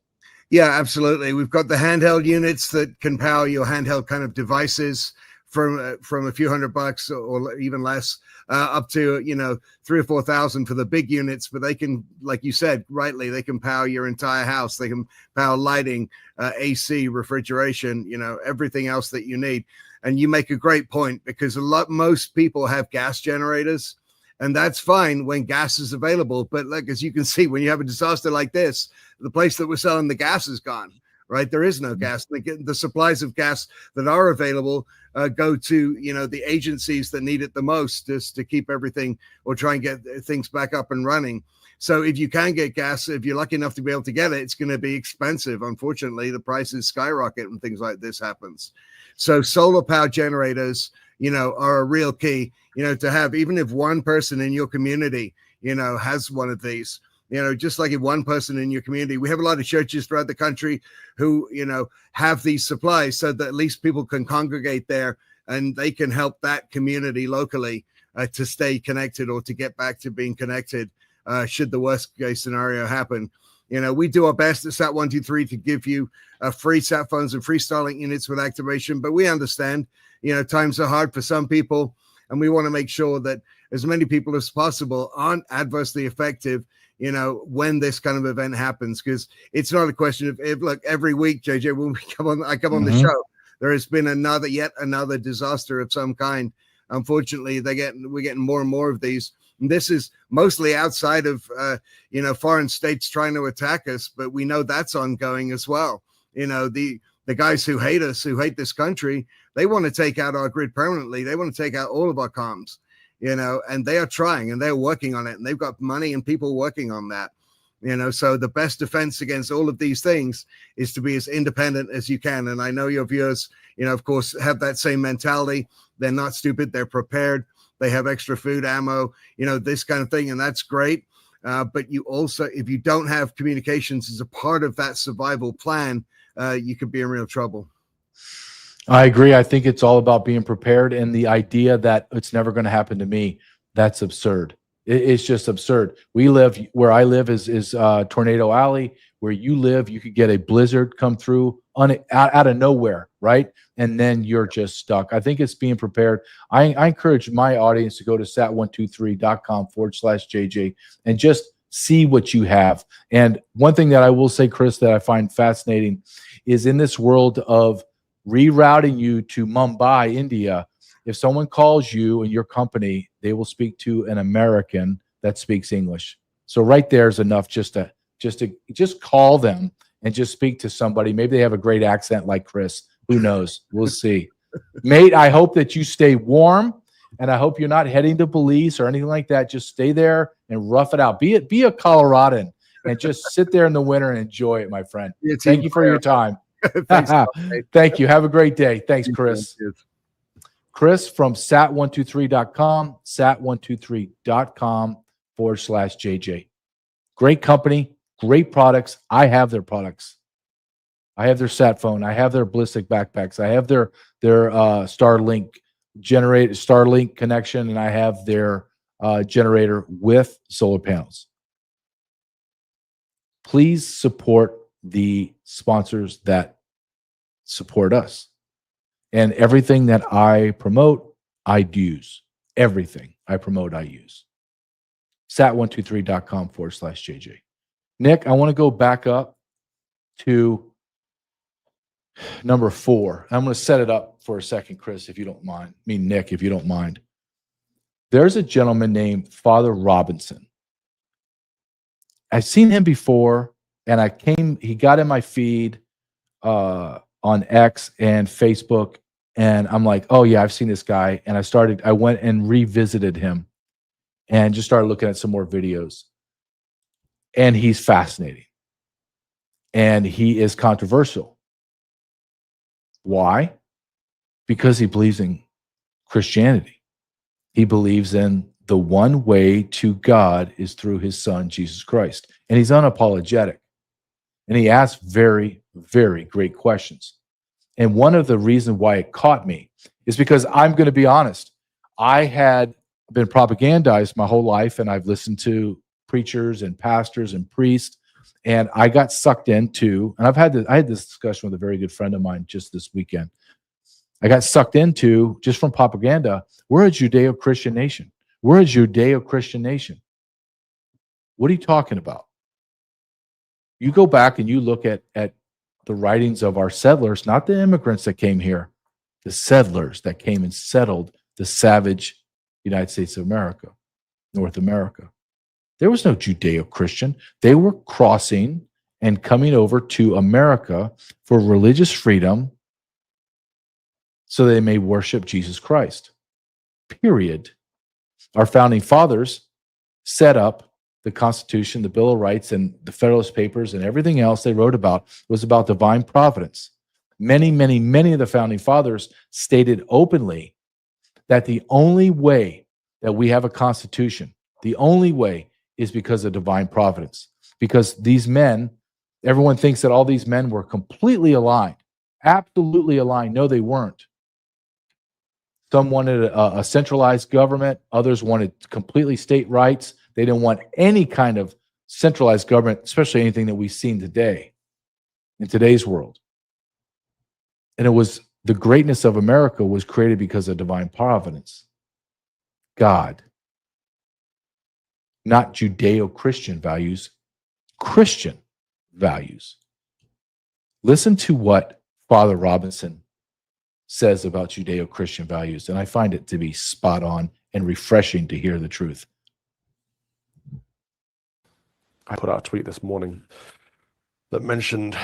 Yeah, absolutely. We've got the handheld units that can power your handheld kind of devices from a few $100 or even less up to, you know, 3,000 or 4,000 for the big units. But they can, like you said rightly, they can power your entire house. They can power lighting, AC, refrigeration, you know, everything else that you need. And you make a great point, because most people have gas generators, and that's fine when gas is available. But like, as you can see, when you have a disaster like this, the place that we're selling the gas is gone, right? There is no gas. The supplies of gas that are available go to, you know, the agencies that need it the most, just to keep everything or try and get things back up and running. So if you can get gas, if you're lucky enough to be able to get it, it's going to be expensive. Unfortunately, the prices skyrocket when things like this happens. So solar power generators, you know, are a real key, you know, to have. Even if one person in your community, you know, has one of these, you know, just like if one person in your community, we have a lot of churches throughout the country who, you know, have these supplies, so that at least people can congregate there and they can help that community locally to stay connected, or to get back to being connected should the worst case scenario happen. You know, we do our best at Sat 123 to give you free sat phones and free Starlink units with activation, but we understand, you know, times are hard for some people, and we want to make sure that as many people as possible aren't adversely affected, you know, when this kind of event happens. Because it's not a question of, look, every week, JJ, when I come on the show, there has been yet another disaster of some kind. Unfortunately, we're getting more and more of these. And this is mostly outside of, you know, foreign states trying to attack us, but we know that's ongoing as well. You know, the guys who hate us, who hate this country, they want to take out our grid permanently. They want to take out all of our comms, you know, and they are trying, and they're working on it, and they've got money and people working on that, you know. So the best defense against all of these things is to be as independent as you can. And I know your viewers, you know, of course, have that same mentality. They're not stupid. They're prepared. They have extra food, ammo, you know, this kind of thing. And that's great. But you also, if you don't have communications as a part of that survival plan, you could be in real trouble. I agree. I think it's all about being prepared, and the idea that it's never going to happen to me, that's absurd. It's just absurd. Where I live is Tornado Alley. Where you live, you could get a blizzard come through out of nowhere, right? And then you're just stuck. I think it's being prepared. I encourage my audience to go to sat123.com/JJ and just see what you have. And one thing that I will say, Chris, that I find fascinating is in this world of rerouting you to Mumbai, India, if someone calls you and your company, they will speak to an American that speaks English. So right there is enough just to call them and just speak to somebody. Maybe they have a great accent like Chris. Who knows? We'll see. Mate, I hope that you stay warm, and I hope you're not heading to Belize or anything like that. Just stay there and rough it out. Be a Coloradan and just sit there in the winter and enjoy it, my friend. Thank you for your time. Thanks, Thank you. Have a great day. Thanks, Chris. Chris from sat123.com, sat123.com/JJ. Great company, great products. I have their products. I have their sat phone. I have their ballistic backpacks. I have their Starlink connection, and I have their generator with solar panels. Please support the sponsors that support us. And everything that I promote, I use. Everything I promote, I use. sat123.com/JJ. Nick, I want to go back up to number 4. I'm going to set it up for a second, Chris, if you don't mind. Nick, if you don't mind. There's a gentleman named Father Robinson. I've seen him before, and he got in my feed on X and Facebook, and I'm like, oh yeah, I've seen this guy. And I went and revisited him and just started looking at some more videos. And he's fascinating. And he is controversial. Why? Because he believes in Christianity. He believes in the one way to God is through his son, Jesus Christ. And he's unapologetic. And he asked very, very great questions. And one of the reasons why it caught me is because I'm going to be honest. I had been propagandized my whole life, and I've listened to preachers and pastors and priests, and I got sucked into, and I had this discussion with a very good friend of mine just this weekend. I got sucked into, just from propaganda, we're a Judeo-Christian nation. We're a Judeo-Christian nation. What are you talking about? You go back and you look at the writings of our settlers, not the immigrants that came here, the settlers that came and settled the savage United States of America, North America. There was no Judeo-Christian. They were crossing and coming over to America for religious freedom so they may worship Jesus Christ. Period. Our founding fathers set up the Constitution, the Bill of Rights, and the Federalist Papers, and everything else they wrote about was about divine providence. Many, many, many of the founding fathers stated openly that the only way that we have a constitution, the only way is because of divine providence. Because these men, everyone thinks that all these men were completely aligned, absolutely aligned. No, they weren't. Some wanted a centralized government. Others wanted completely state rights. They didn't want any kind of centralized government, especially anything that we've seen today in today's world. And it was the greatness of America was created because of divine providence. God. Not Judeo-Christian values, Christian values. Listen to what Father Robinson says about Judeo-Christian values, and I find it to be spot on and refreshing to hear the truth. I put out a tweet this morning that mentioned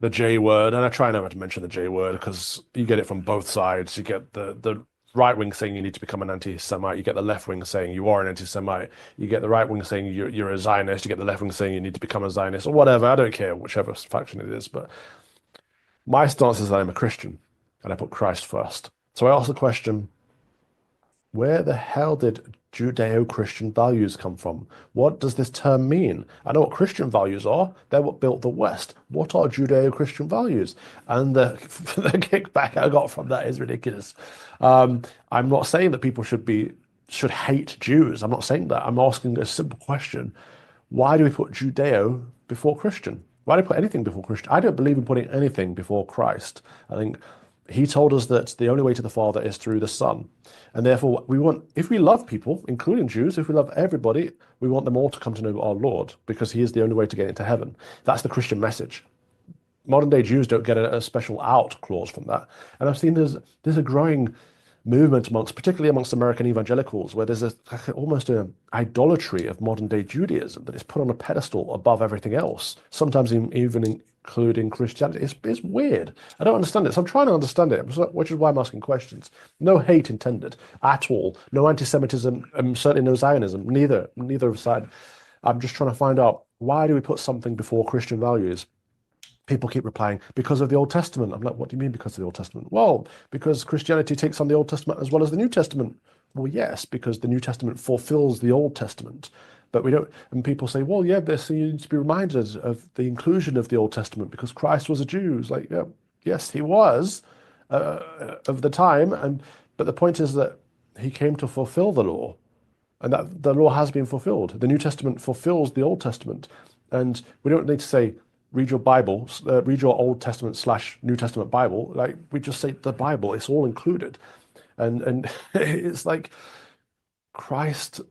the J word, and I try never to mention the J word because you get it from both sides. You get the right wing saying you need to become an anti-Semite. You get the left wing saying you are an anti-Semite. You get the right wing saying you're a Zionist. You get the left wing saying you need to become a Zionist or whatever. I don't care whichever faction it is, but my stance is that I'm a Christian and I put Christ first. So I ask the question, where the hell did Judeo-Christian values come from? What does this term mean? I know what Christian values are. They're what built the West. What are Judeo-Christian values? And the kickback I got from that is ridiculous. I'm not saying that people should hate Jews. I'm not saying that. I'm asking a simple question. Why do we put Judeo before Christian? Why do we put anything before Christian? I don't believe in putting anything before Christ. I think he told us that the only way to the Father is through the Son. And therefore, if we love people, including Jews, if we love everybody, we want them all to come to know our Lord because he is the only way to get into heaven. That's the Christian message. Modern day Jews don't get a special out clause from that. And I've seen there's a growing movement particularly amongst American evangelicals, where there's almost an idolatry of modern day Judaism that is put on a pedestal above everything else, sometimes even including Christianity. It's weird. I don't understand it. So I'm trying to understand it, which is why I'm asking questions. No hate intended at all. No anti-Semitism, certainly no Zionism, neither side. I'm just trying to find out, why do we put something before Christian values? People keep replying, because of the Old Testament. I'm like, what do you mean because of the Old Testament? Well, because Christianity takes on the Old Testament as well as the New Testament. Well, yes, because the New Testament fulfills the Old Testament. But we don't, and people say, well, yeah, so you need to be reminded of the inclusion of the Old Testament because Christ was a Jew. It's like, yeah, yes, he was of the time. But the point is that he came to fulfill the law, and that the law has been fulfilled. The New Testament fulfills the Old Testament. And we don't need to say, read your Bible, read your Old Testament / New Testament Bible. Like, we just say the Bible, it's all included. And it's like Christ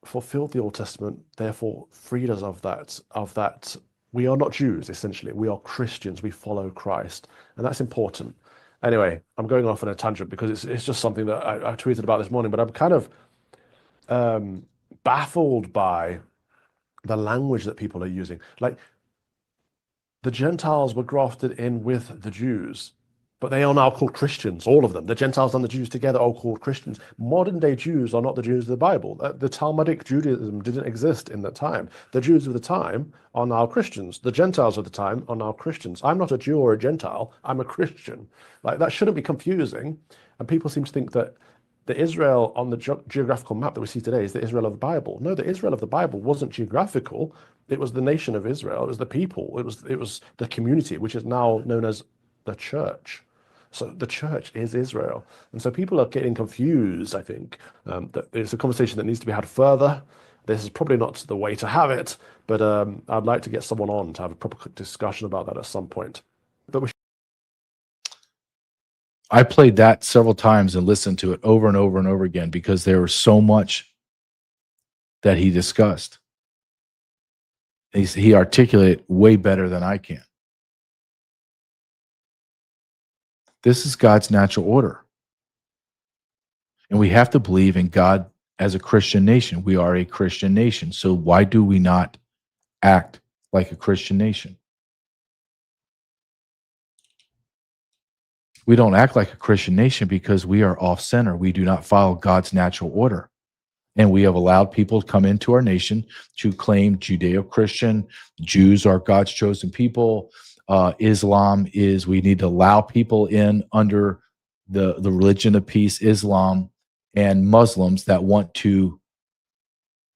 fulfilled the Old Testament, therefore freed us of that. We are not Jews, essentially. We are Christians. We follow Christ. And that's important. Anyway, I'm going off on a tangent because it's just something that I tweeted about this morning, but I'm kind of baffled by the language that people are using. Like, the Gentiles were grafted in with the Jews, but they are now called Christians, all of them. The Gentiles and the Jews together are called Christians. Modern day Jews are not the Jews of the Bible. The Talmudic Judaism didn't exist in that time. The Jews of the time are now Christians. The Gentiles of the time are now Christians. I'm not a Jew or a Gentile. I'm a Christian. Like, that shouldn't be confusing. And people seem to think that the Israel on the geographical map that we see today is the Israel of the Bible. No, the Israel of the Bible wasn't geographical. It was the nation of Israel. It was the people. It was the community, which is now known as the church. So the church is Israel. And so people are getting confused, I think. That it's a conversation that needs to be had further. This is probably not the way to have it, but I'd like to get someone on to have a proper discussion about that at some point. But I played that several times and listened to it over and over and over again because there was so much that he discussed. He articulated way better than I can. This is God's natural order. And we have to believe in God as a Christian nation. We are a Christian nation. So why do we not act like a Christian nation? We don't act like a Christian nation because we are off center. We do not follow God's natural order. And we have allowed people to come into our nation to claim Judeo-Christian. Jews are God's chosen people. Islam is, we need to allow people in under the religion of peace, Islam, and Muslims that want to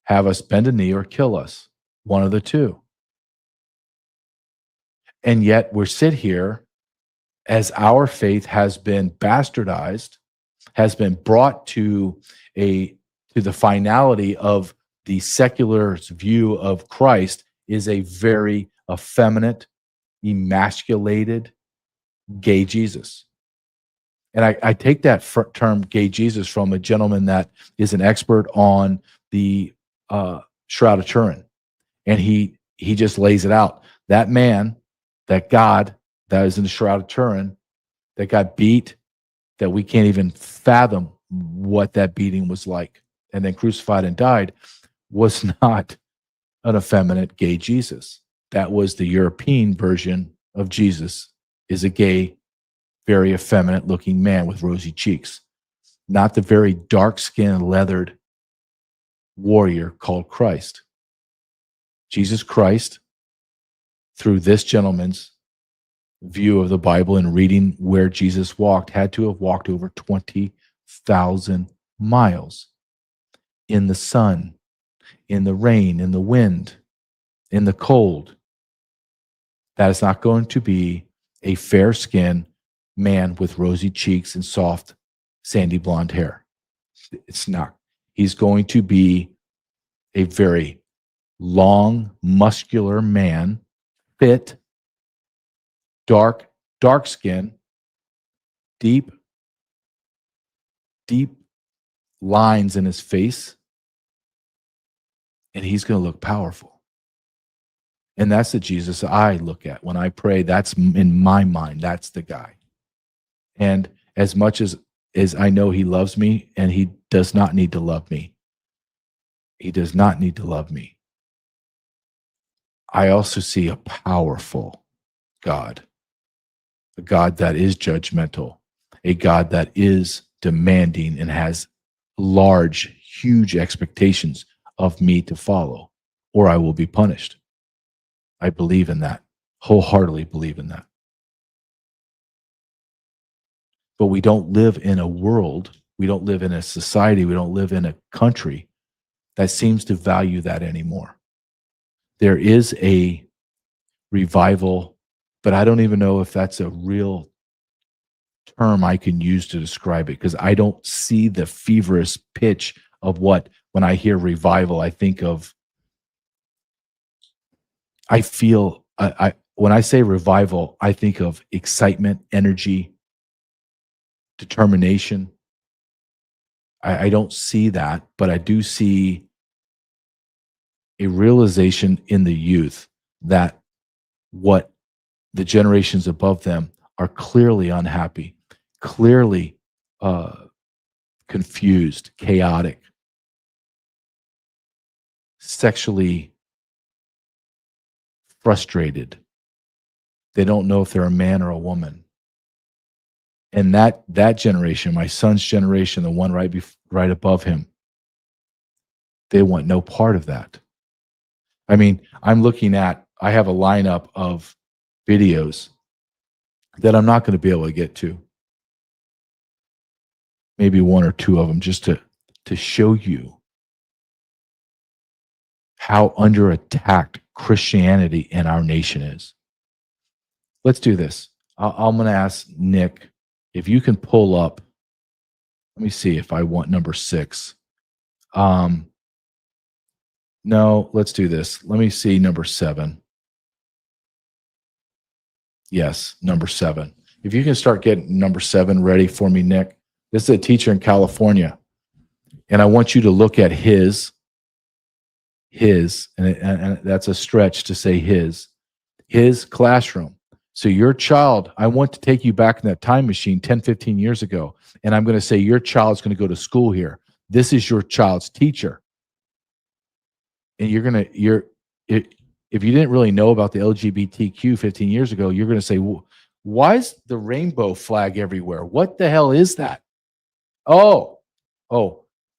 have us bend a knee or kill us, one of the two. And yet we sit here as our faith has been bastardized, has been brought to the finality of the secular view of Christ is a very effeminate, emasculated, gay Jesus. And I take that term gay Jesus from a gentleman that is an expert on the Shroud of Turin. And he just lays it out. That man, that God that is in the Shroud of Turin, that got beat, that we can't even fathom what that beating was like, and then crucified and died, was not an effeminate gay Jesus. That was the European version of Jesus, is a gay, very effeminate looking man with rosy cheeks, not the very dark-skinned, leathered warrior called Christ. Jesus Christ, through this gentleman's view of the Bible and reading where Jesus walked, had to have walked over 20,000 miles in the sun, in the rain, in the wind, in the cold. That is not going to be a fair-skinned man with rosy cheeks and soft, sandy blonde hair. It's not. He's going to be a very long, muscular man, fit, dark skin, deep lines in his face, and he's going to look powerful. And that's the Jesus I look at when I pray. That's in my mind. That's the guy. And as much as I know he loves me, and he does not need to love me. He does not need to love me. I also see a powerful God, a God that is judgmental, a God that is demanding and has large, huge expectations of me to follow, or I will be punished. I believe in that, wholeheartedly believe in that. But we don't live in a world, we don't live in a society, we don't live in a country that seems to value that anymore. There is a revival, but I don't even know if that's a real term I can use to describe it, because I don't see the feverish pitch of what, when I hear revival, I think of, when I say revival, I think of excitement, energy, determination. I don't see that, but I do see a realization in the youth that what the generations above them are clearly unhappy, clearly confused, chaotic, sexually frustrated. They don't know if they're a man or a woman. And that generation, my son's generation, the one right above him, they want no part of that. I mean, I have a lineup of videos that I'm not going to be able to get to. maybe one or two of them, just to show you how under attack Christianity and our nation is. Let's do this. I'm going to ask Nick if you can pull up. Let me see if I want number 6. No, let's do this. Let me see number 7. Yes, number 7. If you can start getting number 7 ready for me, Nick. This is a teacher in California, and I want you to look at his, and that's a stretch to say his classroom. So your child, I want to take you back in that time machine 10, 15 years ago, and I'm going to say your child's going to go to school here. This is your child's teacher. And if you didn't really know about the LGBTQ 15 years ago, you're going to say, well, why is the rainbow flag everywhere? What the hell is that? Oh,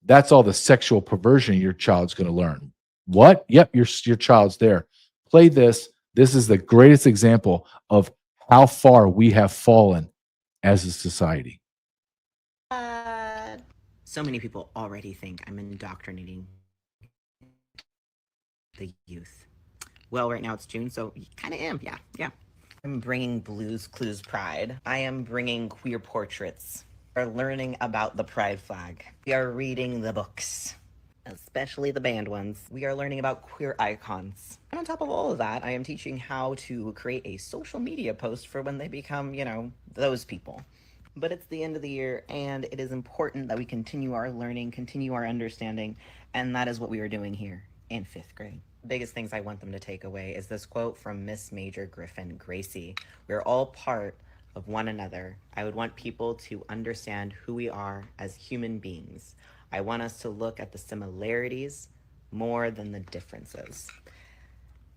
that's all the sexual perversion your child's going to learn. What? Yep, your child's there. Play this. This is the greatest example of how far we have fallen as a society. So many people already think I'm indoctrinating the youth. Well, right now it's June, so kind of am, yeah. I'm bringing Blues Clues Pride. I am bringing queer portraits. We're learning about the pride flag. We are reading the books, especially the banned ones. We are learning about queer icons. And on top of all of that, I am teaching how to create a social media post for when they become, those people. But it's the end of the year, and it is important that we continue our learning, continue our understanding, and that is what we are doing here in 5th grade. The biggest things I want them to take away is this quote from Miss Major Griffin Gracie. We're all part of one another. I would want people to understand who we are as human beings. I want us to look at the similarities more than the differences.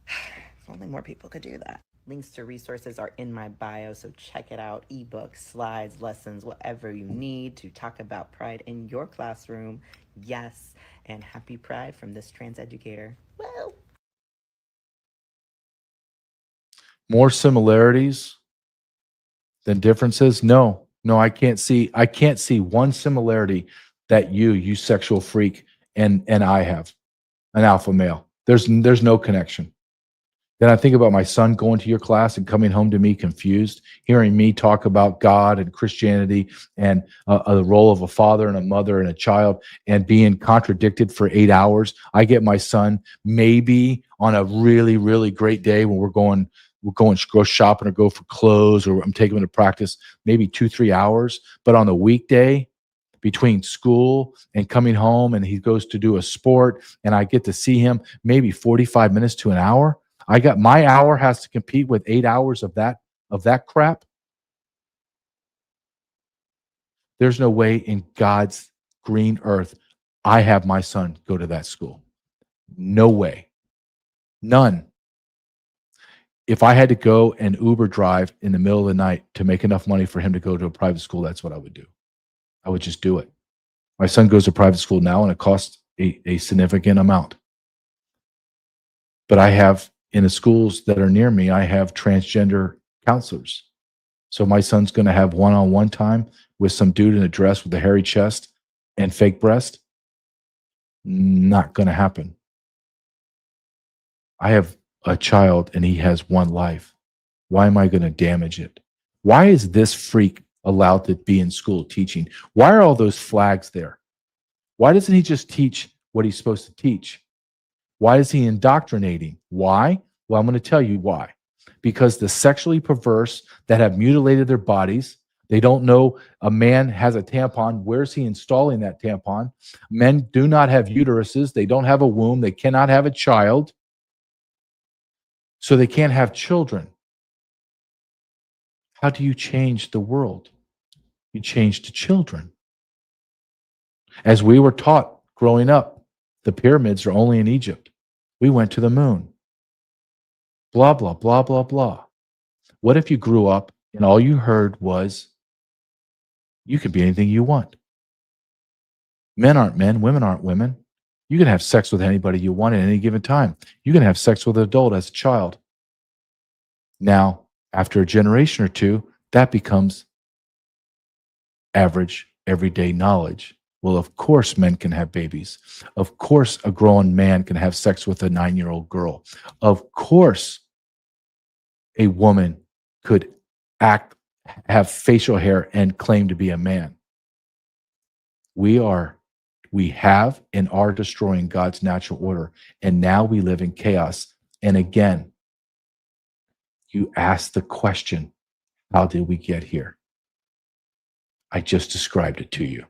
If only more people could do that. Links to resources are in my bio, so check it out. Ebooks, slides, lessons, whatever you need to talk about pride in your classroom. Yes, and happy Pride from this trans educator. Well, More similarities than differences? No, I can't see one similarity that you sexual freak and I have, an alpha male. There's no connection. Then I think about my son going to your class and coming home to me confused, hearing me talk about God and Christianity and the role of a father and a mother and a child, and being contradicted for 8 hours. I get my son maybe on a really, really great day when we're going go shopping or go for clothes, or I'm taking him to practice, maybe 2-3 hours. But on the weekday, between school and coming home, and he goes to do a sport, and I get to see him maybe 45 minutes to an hour. My hour has to compete with 8 hours of that crap. There's no way in God's green earth I have my son go to that school. No way. None. If I had to go and Uber drive in the middle of the night to make enough money for him to go to a private school, that's what I would do. I would just do it. My son goes to private school now, and it costs a significant amount. But I have, in the schools that are near me, I have transgender counselors. So my son's going to have one-on-one time with some dude in a dress with a hairy chest and fake breast. Not going to happen. I have a child and he has one life. Why am I going to damage it? Why is this freak allowed to be in school teaching? Why are all those flags there? Why doesn't he just teach what he's supposed to teach? Why is he indoctrinating? Why? Well, I'm going to tell you why. Because the sexually perverse that have mutilated their bodies, they don't know a man has a tampon. Where's he installing that tampon? Men do not have uteruses. They don't have a womb. They cannot have a child. So they can't have children. How do you change the world? You change to children. As we were taught growing up, the pyramids are only in Egypt. We went to the moon. Blah, blah, blah, blah, blah. What if you grew up and all you heard was, you can be anything you want? Men aren't men, women aren't women. You can have sex with anybody you want at any given time. You can have sex with an adult as a child. Now, after a generation or two, that becomes average everyday knowledge. Well, of course, men can have babies. Of course, a grown man can have sex with a 9-year-old girl. Of course, a woman could have facial hair and claim to be a man. We have and are destroying God's natural order. And now we live in chaos. And again, you ask the question, how did we get here? I just described it to you.